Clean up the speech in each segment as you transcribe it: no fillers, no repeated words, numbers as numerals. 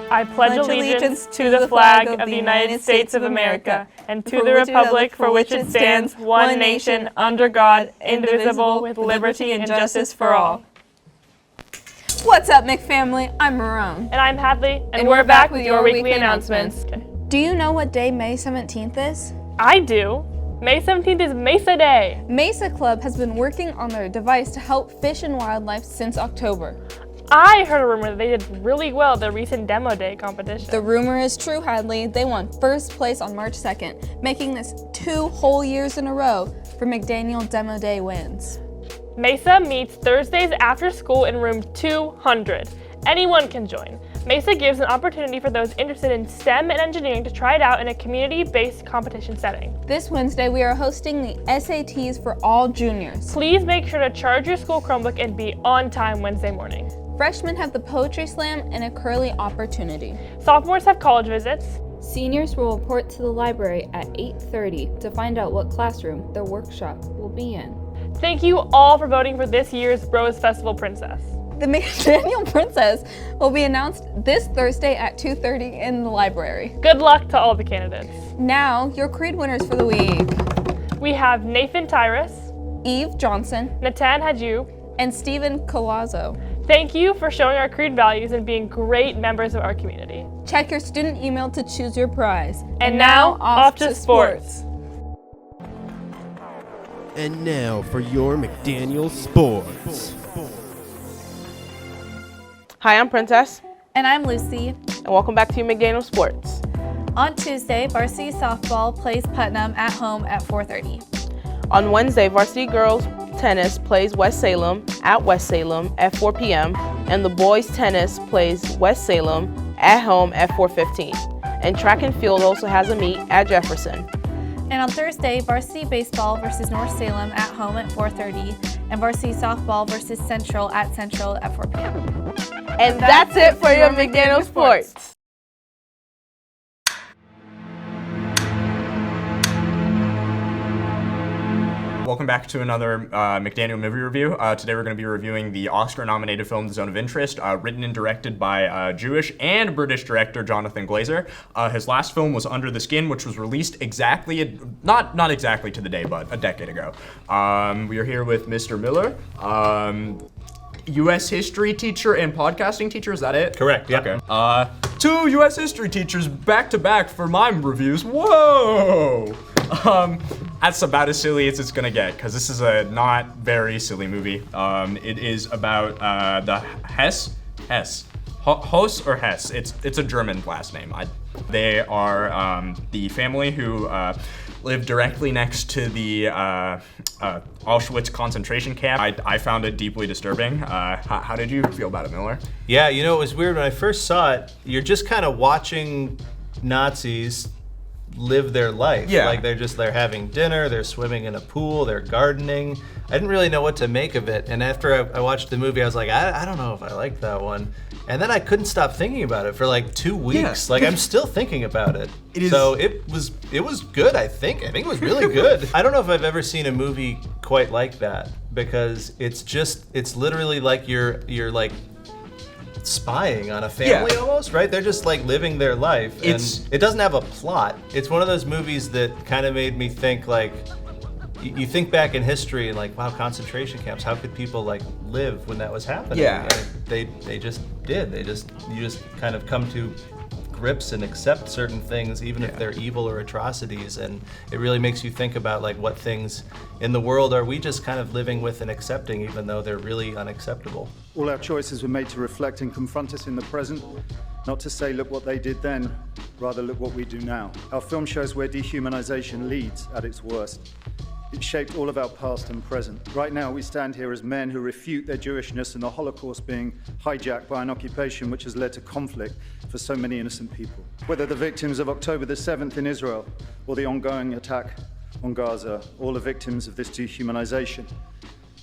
I pledge allegiance to the flag of the United States of America and to the republic for which it stands, one nation, under God, indivisible, with liberty and justice for all. What's up, McFamily? I'm Marone. And I'm Hadley, and we're back with your weekly announcements. Do you know what day May 17th is? I do. May 17th is Mesa Day. Mesa Club has been working on their device to help fish and wildlife since October. I heard a rumor that they did really well at the recent Demo Day competition. The rumor is true, Hadley. They won first place on March 2nd, making this 2 whole years in a row for McDaniel Demo Day wins. Mesa meets Thursdays after school in room 200. Anyone can join. Mesa gives an opportunity for those interested in STEM and engineering to try it out in a community-based competition setting. This Wednesday, we are hosting the SATs for all juniors. Please make sure to charge your school Chromebook and be on time Wednesday morning. Freshmen have the poetry slam and a curly opportunity. Sophomores have college visits. Seniors will report to the library at 8:30 to find out what classroom their workshop will be in. Thank you all for voting for this year's Bros Festival Princess. The McDaniel Princess will be announced this Thursday at 2:30 in the library. Good luck to all the candidates. Now, your Creed winners for the week. We have Nathan Tyrus, Eve Johnson, Natan Hadju, and Stephen Colazo. Thank you for showing our Creed values and being great members of our community. Check your student email to choose your prize. And now, off to sports. And now for your McDaniel Sports. Hi, I'm Princess, And I'm Lucy. and welcome back to McDaniel Sports. On Tuesday, varsity softball plays Putnam at home at 4:30. On Wednesday, varsity girls tennis plays West Salem at 4 p.m. and the boys tennis plays West Salem at home at 4:15. And track and field also has a meet at Jefferson. And on Thursday, varsity baseball versus North Salem at home at 4:30, and varsity softball versus Central at 4 p.m. And that's it for your McDaniel Sports. Welcome back to another McDaniel movie review. Today we're going to be reviewing the Oscar-nominated film The Zone of Interest, written and directed by Jewish and British director Jonathan Glazer. His last film was Under the Skin, which was released exactly, not exactly to the day, but a decade ago. We are here with Mr. Miller, U.S. history teacher and podcasting teacher, is that it? Correct, yeah. Okay. 2 U.S. history teachers back-to-back for my reviews. Whoa! That's about as silly as it's gonna get, because this is a not very silly movie. It is about the Hess, Hoss or Hess. It's a German last name. They are the family who live directly next to the Auschwitz concentration camp. I found it deeply disturbing. How did you feel about it, Miller? Yeah, you know, it was weird when I first saw it. You're just kind of watching Nazis live their life. Yeah. Like they're having dinner, they're swimming in a pool, they're gardening. I didn't really know what to make of it. And after I watched the movie, I was like, I don't know if I like that one. And then I couldn't stop thinking about it for like 2 weeks. Yeah. Like I'm still thinking about it. So it was good, I think. I think it was really good. I don't know if I've ever seen a movie quite like that, because it's literally like you're like spying on a family almost, right? They're just like living their life. It doesn't have a plot. It's one of those movies that kind of made me think, like, you think back in history and like, wow, concentration camps, how could people like live when that was happening? Yeah. And they just did. You just kind of come to grips and accept certain things, even if they're evil or atrocities. And it really makes you think about like what things in the world are we just kind of living with and accepting, even though they're really unacceptable. All our choices were made to reflect and confront us in the present, not to say, look what they did then, rather look what we do now. Our film shows where dehumanization leads at its worst. It shaped all of our past and present. Right now, we stand here as men who refute their Jewishness and the Holocaust being hijacked by an occupation which has led to conflict for so many innocent people. Whether the victims of October the 7th in Israel or the ongoing attack on Gaza, all are victims of this dehumanization.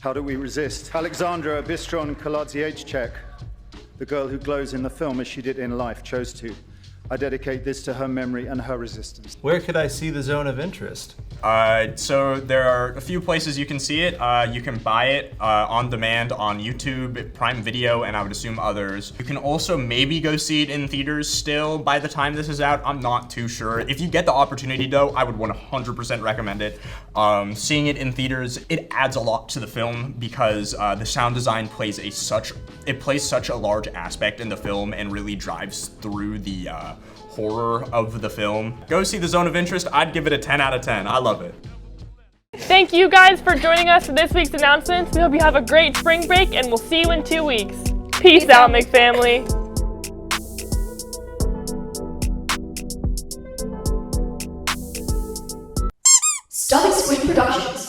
How do we resist? Alexandra Bistron Kaladziejczak The girl who glows in the film as she did in life chose to. I dedicate this to her memory and her resistance. Where could I see The Zone of Interest? So there are a few places you can see it. You can buy it on demand on YouTube, Prime Video, and I would assume others. You can also maybe go see it in theaters still by the time this is out. I'm not too sure. If you get the opportunity though, I would 100% recommend it. Seeing it in theaters, it adds a lot to the film because the sound design plays such a large aspect in the film and really drives through the horror of the film. Go see The Zone of Interest. I'd give it a 10 out of 10. I love it. Thank you guys for joining us for this week's announcements. We hope you have a great spring break, and we'll see you in 2 weeks. Peace out, McFamily. Stomach Squid Productions.